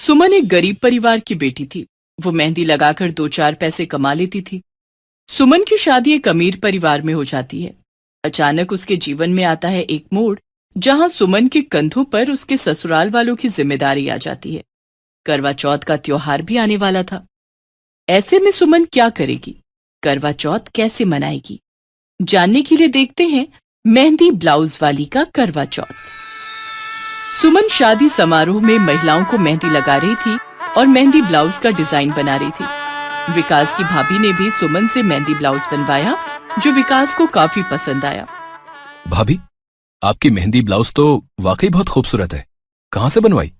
सुमन एक गरीब परिवार की बेटी थी। वो मेहंदी लगाकर दो चार पैसे कमा लेती थी। सुमन की शादी एक अमीर परिवार में हो जाती है। अचानक उसके जीवन में आता है एक मोड़, जहां सुमन के कंधों पर उसके ससुराल वालों की जिम्मेदारी आ जाती है। करवा चौथ का त्योहार भी आने वाला था। ऐसे में सुमन क्या करेगी? करवा चौथ कैसे मनाएगी? जानने के लिए देखते हैं मेहंदी ब्लाउज वाली का करवा चौथ। सुमन शादी समारोह में महिलाओं को मेहंदी लगा रही थी और मेहंदी ब्लाउज का डिजाइन बना रही थी। विकास की भाभी ने भी सुमन से मेहंदी ब्लाउज बनवाया, जो विकास को काफी पसंद आया। भाभी, आपकी मेहंदी ब्लाउज तो वाकई बहुत खूबसूरत है। कहाँ से बनवाई?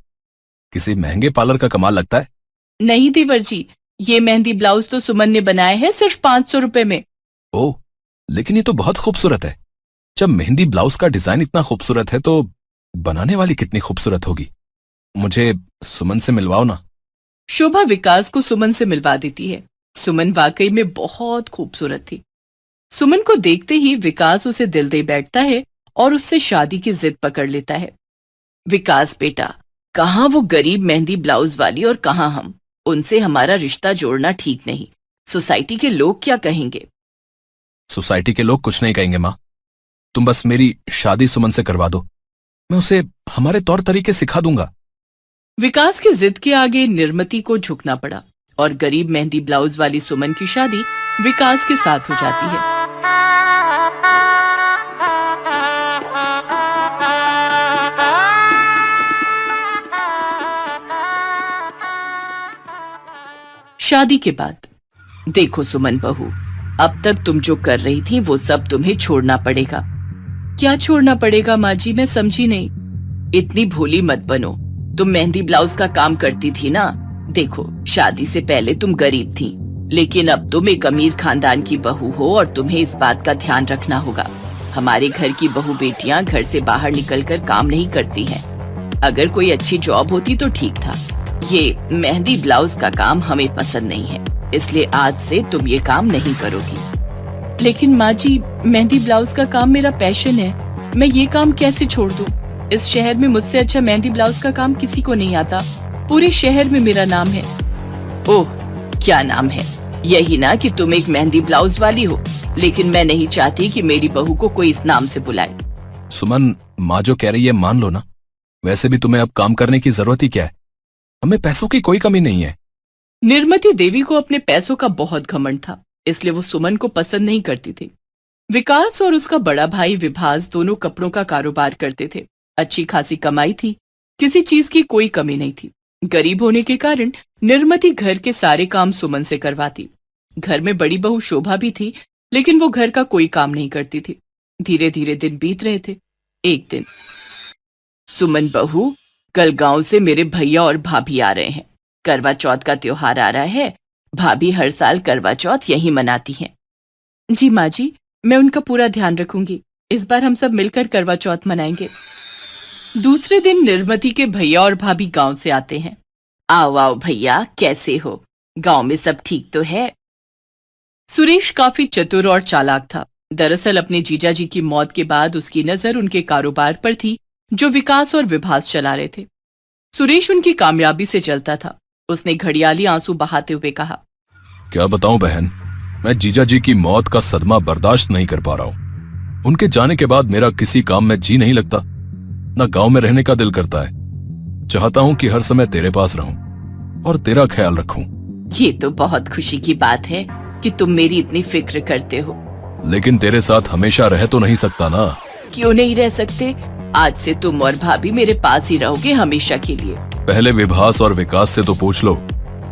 किसी महंगे पार्लर का कमाल लगता है। नहीं देवर जी, ये मेहंदी ब्लाउज तो सुमन ने बनाया है सिर्फ 500 रुपए में। ओह, लेकिन ये तो बहुत खूबसूरत है। जब मेहंदी ब्लाउज का डिजाइन इतना खूबसूरत है तो बनाने वाली कितनी खूबसूरत होगी। मुझे सुमन से मिलवाओ ना। शोभा विकास को सुमन से मिलवा देती है। सुमन वाकई में बहुत खूबसूरत थी। सुमन को देखते ही विकास उसे दिल दे बैठता है और उससे शादी की जिद पकड़ लेता है। विकास बेटा, कहाँ वो गरीब मेहंदी ब्लाउज वाली और कहाँ हम। उनसे हमारा रिश्ता जोड़ना ठीक नहीं। सोसाइटी के लोग क्या कहेंगे? सोसाइटी के लोग कुछ नहीं कहेंगे माँ। तुम बस मेरी शादी सुमन से करवा दो। मैं उसे हमारे तौर तरीके सिखा दूंगा। विकास की जिद के आगे निर्मति को झुकना पड़ा और गरीब मेहंदी ब्लाउज वाली सुमन की शादी विकास के साथ हो जाती है। शादी के बाद, देखो सुमन बहू, अब तक तुम जो कर रही थी वो सब तुम्हें छोड़ना पड़ेगा। क्या छोड़ना पड़ेगा माँ जी? मैं समझी नहीं। इतनी भोली मत बनो। तुम मेहंदी ब्लाउज का काम करती थी ना। देखो, शादी से पहले तुम गरीब थी, लेकिन अब तुम एक अमीर खानदान की बहू हो और तुम्हें इस बात का ध्यान रखना होगा। हमारे घर की बहू बेटियां घर से बाहर निकलकर काम नहीं करती हैं। अगर कोई अच्छी जॉब होती तो ठीक था। ये मेहंदी ब्लाउज का काम हमें पसंद नहीं है, इसलिए आज से तुम ये काम नहीं करोगी। लेकिन माँ जी, मेहंदी ब्लाउज का काम मेरा पैशन है। मैं ये काम कैसे छोड़ दूं? इस शहर में मुझसे अच्छा मेहंदी ब्लाउज का काम किसी को नहीं आता। पूरे शहर में मेरा नाम है। ओह, क्या नाम है? यही ना कि तुम एक मेहंदी ब्लाउज वाली हो। लेकिन मैं नहीं चाहती कि मेरी बहू को कोई इस नाम से बुलाए। सुमन, माँ जो कह रही है मान लो ना। वैसे भी तुम्हें अब काम करने की जरूरत ही क्या है? हमें पैसों की कोई कमी नहीं है। निर्मति देवी को अपने पैसों का बहुत घमंड था, इसलिए वो सुमन को पसंद नहीं करती थी। विकास और उसका बड़ा भाई विभास दोनों कपड़ों का कारोबार करते थे। अच्छी खासी कमाई थी, किसी चीज की कोई कमी नहीं थी। गरीब होने के कारण निर्मति घर के सारे काम सुमन से करवाती। घर में बड़ी बहू शोभा भी थी, लेकिन वो घर का कोई काम नहीं करती थी। धीरे धीरे दिन बीत रहे थे। एक दिन, सुमन बहू, कल गांव से मेरे भैया और भाभी आ रहे हैं। करवा चौथ का त्योहार आ रहा है। भाभी हर साल करवा चौथ यही मनाती हैं। जी माँ जी, मैं उनका पूरा ध्यान रखूंगी। इस बार हम सब मिलकर करवा चौथ मनाएंगे। दूसरे दिन निर्मति के भैया और भाभी गांव से आते हैं। आओ आओ भैया, कैसे हो? गांव में सब ठीक तो है? सुरेश काफी चतुर और चालाक था। दरअसल अपने जीजा जी की मौत के बाद उसकी नजर उनके कारोबार पर थी, जो विकास और विभास चला रहे थे। सुरेश उनकी कामयाबी से जलता था। उसने घड़ियाली आंसू बहाते हुए कहा, क्या बताऊं बहन, मैं जीजा जी की मौत का सदमा बर्दाश्त नहीं कर पा रहा हूं। उनके जाने के बाद मेरा किसी काम में जी नहीं लगता, ना गांव में रहने का दिल करता है। चाहता हूं कि हर समय तेरे पास रहूं और तेरा ख्याल रखूं। ये तो बहुत खुशी की बात है कि तुम मेरी इतनी फिक्र करते हो। लेकिन तेरे साथ हमेशा रह तो नहीं सकता ना। क्यों नहीं रह सकते? आज से तुम और भाभी मेरे पास ही रहोगे हमेशा के लिए। पहले विभास और विकास से तो पूछ लो।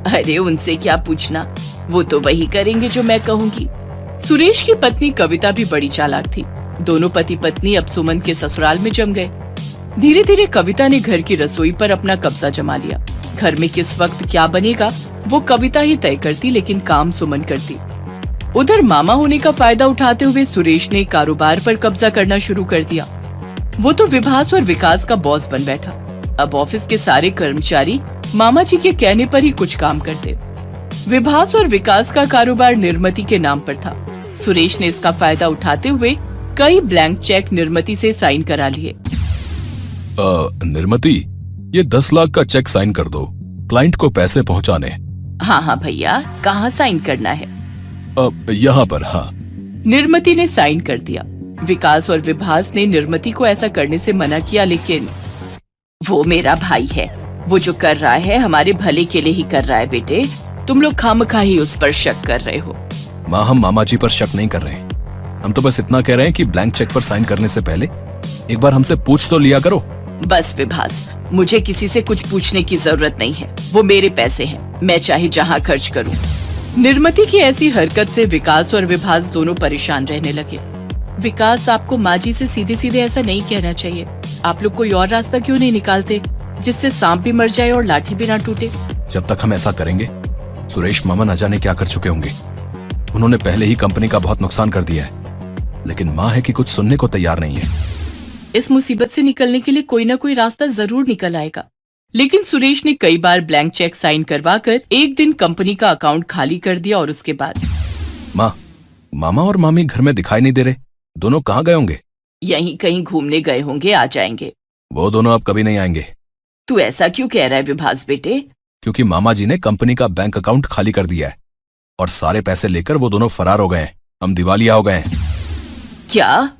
अरे उनसे क्या पूछना, वो तो वही करेंगे जो मैं कहूंगी। सुरेश की पत्नी कविता भी बड़ी चालाक थी। दोनों पति पत्नी अब सुमन के ससुराल में जम गए। धीरे धीरे कविता ने घर की रसोई पर अपना कब्जा जमा लिया। घर में किस वक्त क्या बनेगा वो कविता ही तय करती, लेकिन काम सुमन करती। उधर मामा होने का फायदा उठाते हुए सुरेश ने कारोबार पर कब्जा करना शुरू कर दिया। वो तो विभास और विकास का बॉस बन बैठा। अब ऑफिस के सारे कर्मचारी मामा जी के कहने पर ही कुछ काम करते। विभास और विकास का कारोबार निर्मति के नाम पर था। सुरेश ने इसका फायदा उठाते हुए कई ब्लैंक चेक निर्मति से साइन करा लिए। निर्मति, ये 10 लाख का चेक साइन कर दो। क्लाइंट को पैसे पहुंचाने। हाँ हाँ भैया, कहाँ साइन करना है? यहाँ पर। हाँ। निर्मति ने साइन कर दिया। विकास और विभास ने निर्मति को ऐसा करने से मना किया, लेकिन वो मेरा भाई है, वो जो कर रहा है हमारे भले के लिए ही कर रहा है। बेटे, तुम लोग खामखा ही उस पर शक कर रहे हो। माँ, हम मामा जी पर शक नहीं कर रहे हैं। हम तो बस इतना कह रहे हैं कि ब्लैंक चेक पर साइन करने से पहले एक बार हमसे पूछ तो लिया करो। बस विभास, मुझे किसी से कुछ पूछने की जरूरत नहीं है। वो मेरे पैसे हैं, मैं चाहे जहाँ खर्च करूँ। निर्मति की ऐसी हरकत से विकास और विभास दोनों परेशान रहने लगे। विकास, आपको माँ जी से सीधे सीधे ऐसा नहीं कहना चाहिए। आप लोग कोई और रास्ता क्यों नहीं निकालते जिससे सांप भी मर जाए और लाठी भी ना टूटे? जब तक हम ऐसा करेंगे, सुरेश मामा न जाने क्या कर चुके होंगे। उन्होंने पहले ही कंपनी का बहुत नुकसान कर दिया है, लेकिन माँ है कि कुछ सुनने को तैयार नहीं है। इस मुसीबत से निकलने के लिए कोई ना कोई रास्ता जरूर निकल आएगा। लेकिन सुरेश ने कई बार ब्लैंक चेक साइन करवाकर एक दिन कंपनी का अकाउंट खाली कर दिया और उसके बाद। माँ, मामा और मामी घर में दिखाई नहीं दे रहे। दोनों कहाँ गए होंगे? यहीं कहीं घूमने गए होंगे, आ जाएंगे। वो दोनों अब कभी नहीं आएंगे। तू ऐसा क्यों कह रहा है विभास बेटे? क्योंकि मामा जी ने कंपनी का बैंक अकाउंट खाली कर दिया है और सारे पैसे लेकर वो दोनों फरार हो गए हैं। हम दिवालिया हो गए हैं। क्या?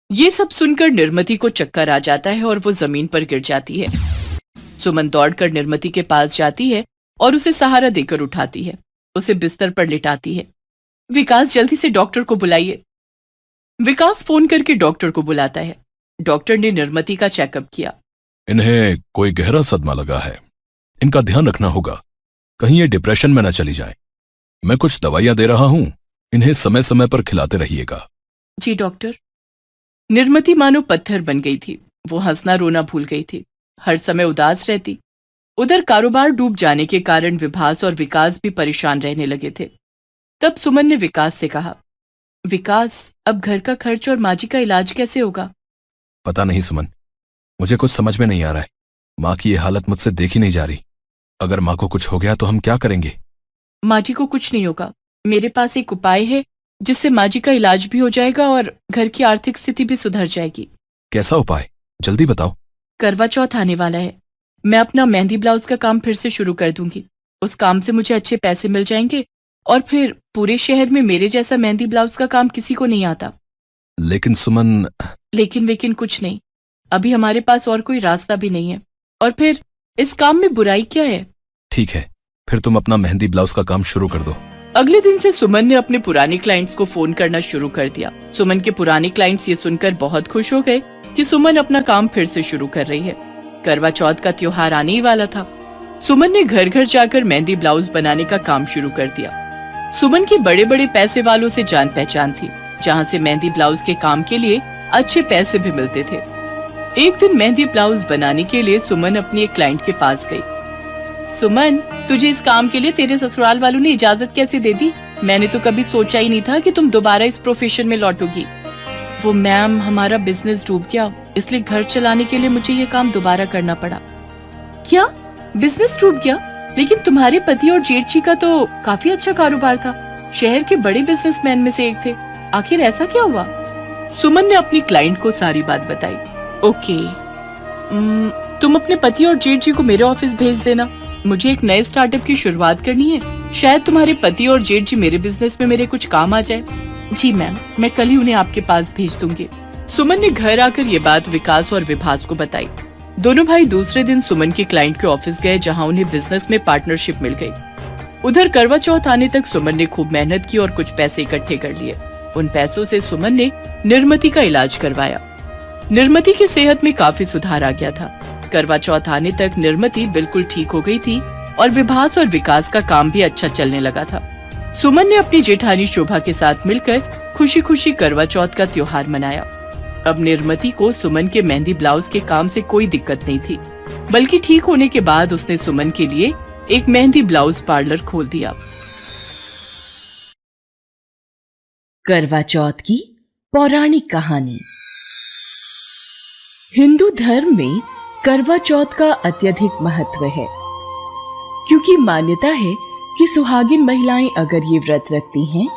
ये सब सुनकर निर्मति को चक्कर आ जाता है और वो जमीन पर गिर जाती है। सुमन दौड़कर निर्मति के पास जाती है और उसे सहारा देकर उठाती है, उसे बिस्तर पर लिटाती है। विकास, जल्दी से डॉक्टर को बुलाइए। विकास फोन करके डॉक्टर को बुलाता है। डॉक्टर ने निर्मति का चेकअप किया। इन्हें कोई गहरा सदमा लगा है, इनका ध्यान रखना होगा, कहीं ये डिप्रेशन में न चली जाए। मैं कुछ दवाइयां दे रहा हूं, इन्हें समय समय पर खिलाते रहिएगा। जी डॉक्टर। निर्मति मानो पत्थर बन गई थी। वो हंसना रोना भूल गई थी, हर समय उदास रहती। उधर कारोबार डूब जाने के कारण विभास और विकास भी परेशान रहने लगे थे। तब सुमन ने विकास से कहा, विकास, अब घर का खर्च और माँ जी का इलाज कैसे होगा? पता नहीं सुमन, मुझे कुछ समझ में नहीं आ रहा है। माँ की ये हालत मुझसे देखी नहीं जा रही। अगर माँ को कुछ हो गया तो हम क्या करेंगे? माँ जी को कुछ नहीं होगा। मेरे पास एक उपाय है जिससे माँ जी का इलाज भी हो जाएगा और घर की आर्थिक स्थिति भी सुधर जाएगी। कैसा उपाय? जल्दी बताओ। करवा चौथ आने वाला है। मैं अपना मेहंदी ब्लाउज का काम फिर से शुरू कर दूंगी। उस काम से मुझे अच्छे पैसे मिल जाएंगे और फिर पूरे शहर में मेरे जैसा मेहंदी ब्लाउज का काम किसी को नहीं आता। लेकिन सुमन। लेकिन कुछ नहीं। अभी हमारे पास और कोई रास्ता भी नहीं है। और फिर इस काम में बुराई क्या है? ठीक है, फिर तुम अपना मेहंदी ब्लाउज का काम शुरू कर दो। अगले दिन से सुमन ने अपने पुराने क्लाइंट्स को फोन करना शुरू कर दिया। सुमन के पुराने क्लाइंट्स ये सुनकर बहुत खुश हो गए कि सुमन अपना काम फिर से शुरू कर रही है। करवा चौथ का त्योहार आने ही वाला था। सुमन ने घर घर जाकर मेहंदी ब्लाउज बनाने का काम शुरू कर दिया। सुमन की बड़े बड़े पैसे वालों से जान पहचान थी, जहाँ से मेहंदी ब्लाउज के काम के लिए अच्छे पैसे भी मिलते थे। एक दिन मेहंदी ब्लाउज बनाने के लिए सुमन अपनी एक क्लाइंट के पास गई। सुमन, तुझे इस काम के लिए तेरे ससुराल वालों ने इजाजत कैसे दे दी? मैंने तो कभी सोचा ही नहीं था कि तुम दोबारा इस प्रोफेशन में लौटोगी। वो मैम, हमारा बिजनेस डूब गया, इसलिए घर चलाने के लिए मुझे ये काम दोबारा करना पड़ा। क्या? बिजनेस डूब गया? लेकिन तुम्हारे पति और जेठ जी का तो काफी अच्छा कारोबार था, शहर के बड़े बिजनेसमैन में से एक थे। आखिर ऐसा क्या हुआ? सुमन ने अपनी क्लाइंट को सारी बात बताई। ओके, तुम अपने पति और जेठ जी को मेरे ऑफिस भेज देना। मुझे एक नए स्टार्टअप की शुरुआत करनी है। शायद तुम्हारे पति और जेठ जी मेरे बिजनेस में मेरे कुछ काम आ जाए। जी मैम, मैं कल ही उन्हें आपके पास भेज दूंगी। सुमन ने घर आकर ये बात विकास और विभास को बताई। दोनों भाई दूसरे दिन सुमन के क्लाइंट के ऑफिस गए, जहां उन्हें बिजनेस में पार्टनरशिप मिल गई। उधर करवा चौथ आने तक सुमन ने खूब मेहनत की और कुछ पैसे इकट्ठे कर लिए। उन पैसों से सुमन ने निर्मति का इलाज करवाया। निर्मति की सेहत में काफी सुधार आ गया था। करवा चौथ आने तक निर्मति बिल्कुल ठीक हो गई थी और विभास और विकास का काम भी अच्छा चलने लगा था। सुमन ने अपनी जेठानी शोभा के साथ मिलकर खुशी खुशी करवा चौथ का त्योहार मनाया। अब निर्मति को सुमन के मेहंदी ब्लाउज के काम से कोई दिक्कत नहीं थी, बल्कि ठीक होने के बाद उसने सुमन के लिए एक मेहंदी ब्लाउज पार्लर खोल दिया। करवा चौथ की पौराणिक कहानी। हिंदू धर्म में करवा चौथ का अत्यधिक महत्व है, क्योंकि मान्यता है कि सुहागिन महिलाएं अगर ये व्रत रखती हैं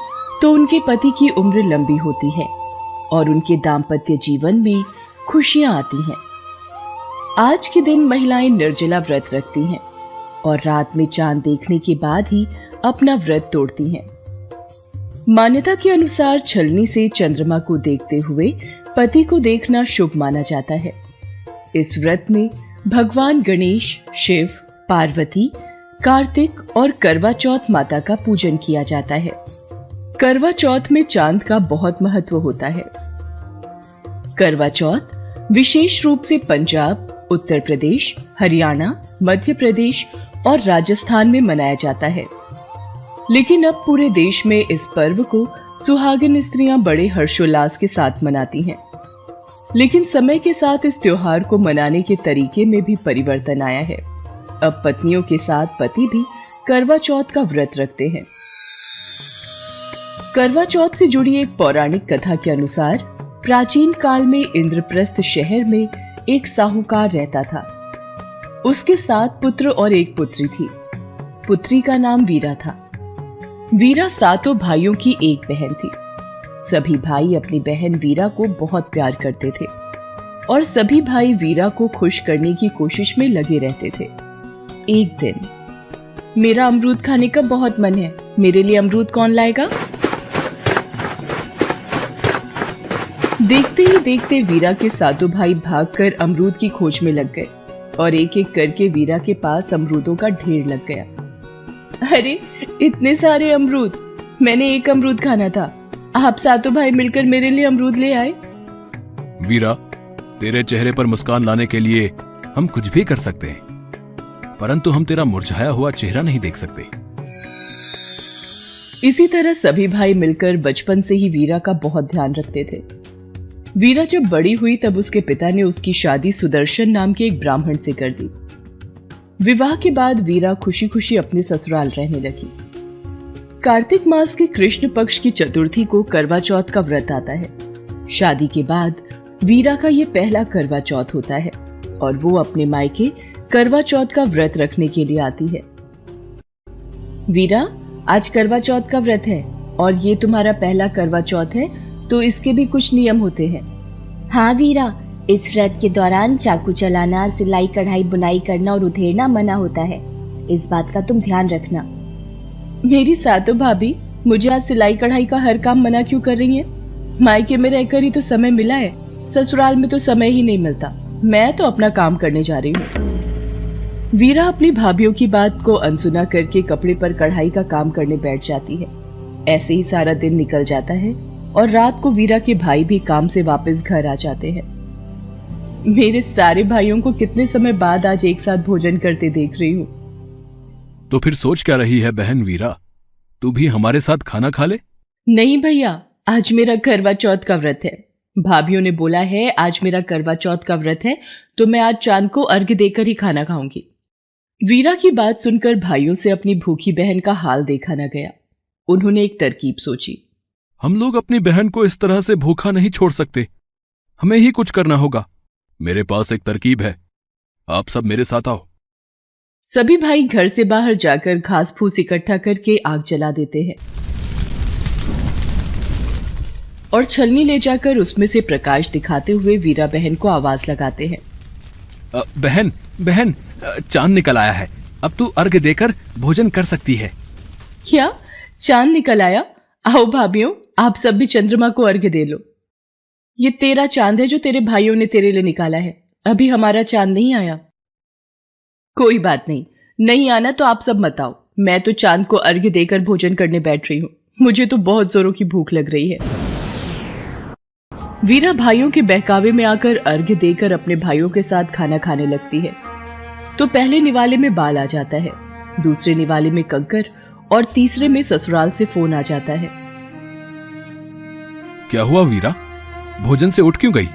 तो उनके पति की उम्र लंबी होती है और उनके दाम्पत्य जीवन में खुशियां आती हैं। आज के दिन महिलाएं निर्जला व्रत रखती हैं। और रात में चांद देखने के बाद ही अपना व्रत तोड़ती हैं। मान्यता के अनुसार छलनी से चंद्रमा को देखते हुए पति को देखना शुभ माना जाता है। इस व्रत में भगवान गणेश, शिव, पार्वती, कार्तिक और करवा चौथ माता का पूजन किया जाता है। करवा चौथ में चांद का बहुत महत्व होता है। करवा चौथ विशेष रूप से पंजाब, उत्तर प्रदेश, हरियाणा, मध्य प्रदेश और राजस्थान में मनाया जाता है। लेकिन अब पूरे देश में इस पर्व को सुहागिन स्त्रियां बड़े हर्षोल्लास के साथ मनाती हैं। लेकिन समय के साथ इस त्योहार को मनाने के तरीके में भी परिवर्तन आया है। अब पत्नियों के साथ पति भी करवा चौथ का व्रत रखते हैं। करवा चौथ से जुड़ी एक पौराणिक कथा के अनुसार प्राचीन काल में इंद्रप्रस्थ शहर में एक साहूकार रहता था। उसके 7 पुत्र और एक पुत्री थी। पुत्री का नाम वीरा था। वीरा 7 भाइयों की एक बहन थी। सभी भाई अपनी बहन वीरा को बहुत प्यार करते थे और सभी भाई वीरा को खुश करने की कोशिश में लगे रहते थे। एक दिन, मेरा अमरूद खाने का बहुत मन है, मेरे लिए अमरूद कौन लाएगा? देखते ही देखते वीरा के 7 भाई भागकर अमरूद की खोज में लग गए और एक एक करके वीरा के पास अमरूदों का ढेर लग गया। अरे, इतने सारे अमरूद! मैंने एक अमरूद खाना था। आप 7 भाई मिलकर मेरे लिए अमरूद ले आए। वीरा, तेरे चेहरे पर मुस्कान लाने के लिए हम कुछ भी कर सकते हैं, परंतु हम तेरा मुरझाया हुआ चेहरा नहीं देख सकते। इसी तरह सभी भाई मिलकर बचपन से ही वीरा का बहुत ध्यान रखते थे। वीरा जब बड़ी हुई तब उसके पिता ने उसकी शादी सुदर्शन नाम के एक ब्राह्मण से कर दी। विवाह के बाद वीरा खुशी खुशी अपने ससुराल रहने लगी। कार्तिक मास के कृष्ण पक्ष की चतुर्थी को करवा चौथ का व्रत आता है। शादी के बाद वीरा का ये पहला करवा चौथ होता है और वो अपने मायके करवा चौथ का व्रत रखने के लिए आती है। वीरा, आज करवा चौथ का व्रत है और ये तुम्हारा पहला करवा चौथ है, तो इसके भी कुछ नियम होते हैं। हाँ वीरा, इस व्रत के दौरान चाकू चलाना, सिलाई, कढ़ाई, बुनाई करना और उधेड़ना मना होता है। इस बात का तुम ध्यान रखना। मेरी 7 भाभी मुझे आज सिलाई कढ़ाई का हर काम मना क्यों कर रही हैं? मायके में रहकर ही तो समय मिला है, ससुराल में तो समय ही नहीं मिलता। मैं तो अपना काम करने जा रही हूँ। वीरा अपनी भाभीयों की बात को अनसुना करके कपड़े पर कढ़ाई का काम करने बैठ जाती है। ऐसे ही सारा दिन निकल जाता है और रात को वीरा के भाई भी काम से वापस घर आ जाते हैं। मेरे सारे भाइयों को कितने समय बाद आज एक साथ भोजन करते देख रही हूँ। तो फिर सोच क्या रही है बहन वीरा, तू भी हमारे साथ खाना खा ले? नहीं भैया, आज मेरा करवा चौथ का व्रत है। भाभीयों ने बोला है आज मेरा करवा चौथ का व्रत है, तो मैं आज चांद को अर्घ्य देकर ही खाना खाऊंगी। वीरा की बात सुनकर भाइयों से अपनी भूखी बहन का हाल देखा न गया। उन्होंने एक तरकीब सोची। हम लोग अपनी बहन को इस तरह से भूखा नहीं छोड़ सकते, हमें ही कुछ करना होगा। मेरे पास एक तरकीब है, आप सब मेरे साथ आओ। सभी भाई घर से बाहर जाकर घास फूस इकट्ठा करके आग जला देते हैं और छलनी ले जाकर उसमें से प्रकाश दिखाते हुए वीरा बहन को आवाज लगाते हैं। बहन बहन, चांद निकल आया है, अब तू अर्घ्य देकर भोजन कर सकती है। क्या चांद निकल आया? आओ भाभीओ, आप सब भी चंद्रमा को अर्घ्य दे लो। ये तेरा चांद है जो तेरे भाइयों ने तेरे लिए निकाला है, अभी हमारा चांद नहीं आया। कोई बात नहीं, नहीं आना तो आप सब मत आओ। मैं तो चांद को अर्घ्य देकर भोजन करने बैठ रही हूँ। मुझे तो बहुत जोरों की भूख लग रही है। वीरा भाइयों के बहकावे में आकर अर्घ्य देकर अपने भाइयों के साथ खाना खाने लगती है। तो पहले निवाले में बाल आ जाता है, दूसरे निवाले में कंकर और तीसरे में ससुराल से फोन आ जाता है। क्या हुआ वीरा, भोजन से उठ क्यों गई?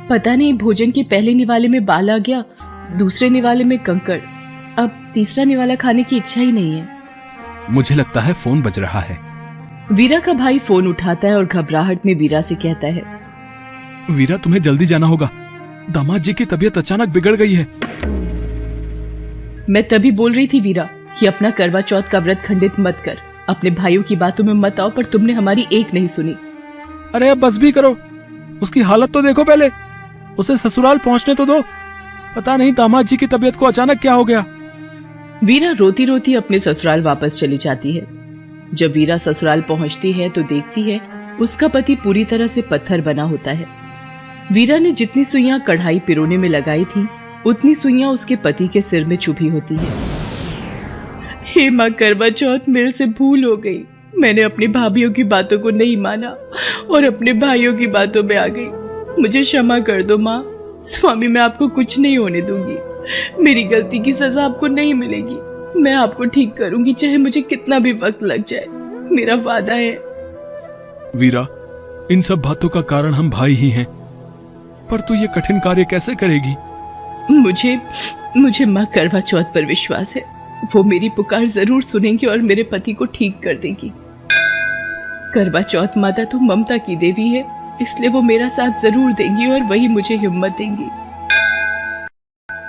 पता नहीं, भोजन के पहले निवाले में बाल आ गया, दूसरे निवाले में कंकड़, अब तीसरा निवाला खाने की इच्छा ही नहीं है। मुझे लगता है फोन बज रहा है। वीरा का भाई फोन उठाता है और घबराहट में वीरा से कहता है, वीरा तुम्हें जल्दी जाना होगा, दामाद जी की तबीयत अचानक बिगड़ गई है। मैं तभी बोल रही थी वीरा कि अपना करवा चौथ का व्रत खंडित मत कर, अपने भाइयों की बातों में मत आओ, पर तुमने हमारी एक नहीं सुनी। अरे अब बस भी करो, उसकी हालत तो देखो पहले, उसे ससुराल पहुंचने तो दो। पता नहीं दामाद जी की तबीयत को अचानक क्या हो गया। वीरा रोती रोती अपने ससुराल वापस चली जाती है। जब वीरा ससुराल पहुंचती है तो देखती है उसका पति पूरी तरह से पत्थर बना होता है। वीरा ने जितनी सुइयां कढ़ाई पिरोने में लगाई थी उतनी सुइयां उसके पति के सिर में चुभी होती है। हे माँ करवा चौथ, मेरे से भूल हो गई। मैंने अपनी भाभीियों की बातों को नहीं माना और अपने भाइयों की बातों में आ गई। मुझे क्षमा कर दो माँ। स्वामी, मैं आपको कुछ नहीं होने दूंगी। मेरी गलती की सजा आपको नहीं मिलेगी। मैं आपको ठीक करूंगी, चाहे मुझे कितना भी वक्त लग जाए। मेरा वादा है। वीरा, इन सब बातों का कारण हम भाई ही हैं, पर तू ये कठिन कार्य कैसे करेगी? मुझे माँ करवा चौथ पर विश्वास है। वो मेरी पुकार जरूर सुनेंगी और मेरे पति को ठीक कर देगी। करवा चौथ माता तो ममता की देवी है, इसलिए वो मेरा साथ जरूर देंगी और वही मुझे हिम्मत देंगी।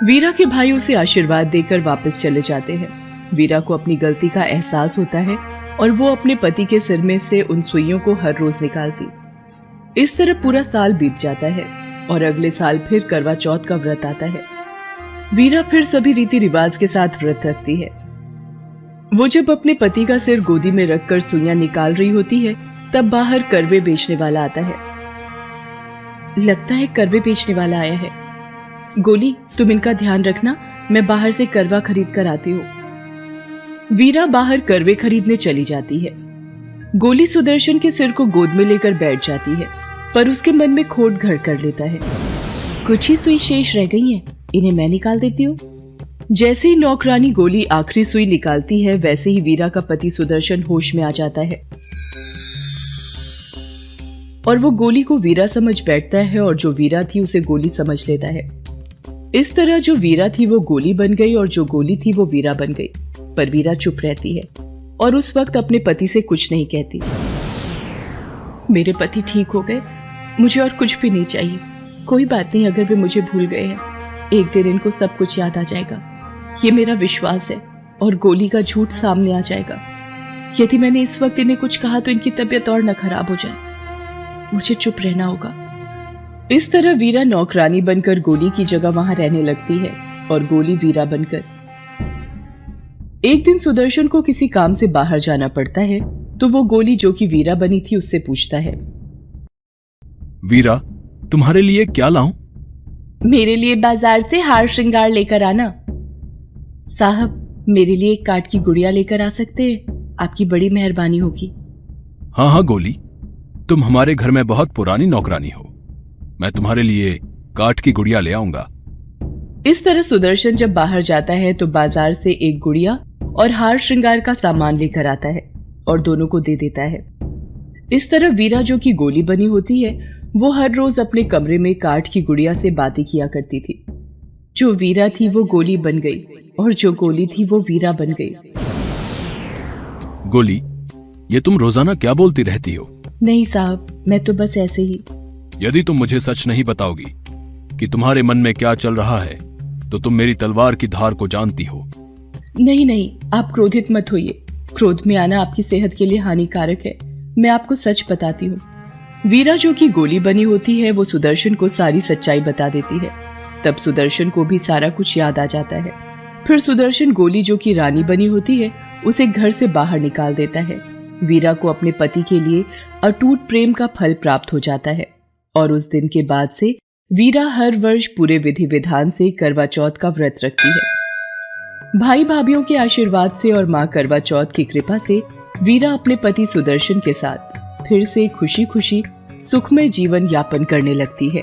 वीरा के भाई उसे आशीर्वाद देकर वापस चले जाते हैं। वीरा को अपनी गलती का एहसास होता है और वो अपने पति के सिर में से उन सुइयों को हर रोज निकालती। इस तरह पूरा साल बीत जाता है और अगले साल फिर करवा चौथ का व्रत आता है। वीरा फिर सभी रीति रिवाज के साथ व्रत रखती है। वो जब अपने पति का सिर गोदी में रखकर सुइयां निकाल रही होती है तब बाहर करवे बेचने वाला आता है। लगता है करवे बेचने वाला आया है। गोली, तुम इनका ध्यान रखना, मैं बाहर से करवा खरीद कर आती हूँ। वीरा बाहर करवे खरीदने चली जाती है। गोली सुदर्शन के सिर को गोद में लेकर बैठ जाती है, पर उसके मन में खोट घर कर लेता है। कुछ ही सुई शेष रह गई हैं, इन्हें मैं निकाल देती हूँ। जैसे ही नौकरानी गोली आखिरी सुई निकालती है वैसे ही वीरा का पति सुदर्शन होश में आ जाता है और वो गोली को वीरा समझ बैठता है और जो वीरा थी उसे गोली समझ लेता है। इस तरह जो वीरा थी वो गोली बन गई और जो गोली थी वो वीरा बन गई। पर वीरा चुप रहती है और उस वक्त अपने पति से कुछ नहीं कहती। मेरे पति ठीक हो गए, मुझे और कुछ भी नहीं चाहिए। कोई बात नहीं, अगर वे मुझे भूल गए हैं, एक दिन इनको सब कुछ याद आ जाएगा, ये मेरा विश्वास है, और गोली का झूठ सामने आ जाएगा। यदि मैंने इस वक्त इन्हें कुछ कहा तो इनकी तबीयत और न खराब हो जाए। मुझे चुप रहना होगा। इस तरह वीरा नौकरानी बनकर गोली की जगह वहां रहने लगती है और गोली वीरा बनकर। एक दिन सुदर्शन को किसी काम से बाहर जाना पड़ता है तो वो गोली जो कि वीरा बनी थी उससे पूछता है, वीरा, तुम्हारे लिए क्या लाऊं? मेरे लिए बाजार से हार श्रृंगार लेकर आना। साहब, मेरे लिए एक काठ की गुड़िया लेकर आ सकते हैं? आपकी बड़ी मेहरबानी होगी। हाँ हाँ गोली, तुम हमारे घर में बहुत पुरानी नौकरानी हो। मैं तुम्हारे लिए काठ की गुड़िया ले आऊंगा। इस तरह सुदर्शन जब बाहर जाता है तो बाजार से एक गुड़िया और हार श्रृंगार का सामान लेकर आता है और दोनों को दे देता है। इस तरह वीरा जो कि गोली बनी होती है वो हर रोज अपने कमरे में काठ की गुड़िया से बातें किया करती थी। जो वीरा थी वो गोली बन गई और जो गोली थी वो वीरा बन गई। गोली, ये तुम रोजाना क्या बोलती रहती हो? नहीं साहब, मैं तो बस ऐसे ही। यदि तुम मुझे सच नहीं बताओगी कि तुम्हारे मन में क्या चल रहा है तो तुम मेरी तलवार की धार को जानती हो। नहीं नहीं, आप क्रोधित मत होइए। क्रोध में आना आपकी सेहत के लिए हानिकारक है। मैं आपको सच बताती हूँ। वीरा जो कि गोली बनी होती है वो सुदर्शन को सारी सच्चाई बता देती है। तब सुदर्शन को भी सारा कुछ याद आ जाता है। फिर सुदर्शन गोली जो कि रानी बनी होती है उसे घर से बाहर निकाल देता है। वीरा को अपने पति के लिए अटूट प्रेम का फल प्राप्त हो जाता है और उस दिन के बाद से वीरा हर वर्ष पूरे विधि विधान से करवा चौथ का व्रत रखती है। भाई भाभीियों के आशीर्वाद से और माँ करवा चौथ की कृपा से वीरा अपने पति सुदर्शन के साथ फिर से खुशी खुशी सुखमय जीवन यापन करने लगती है।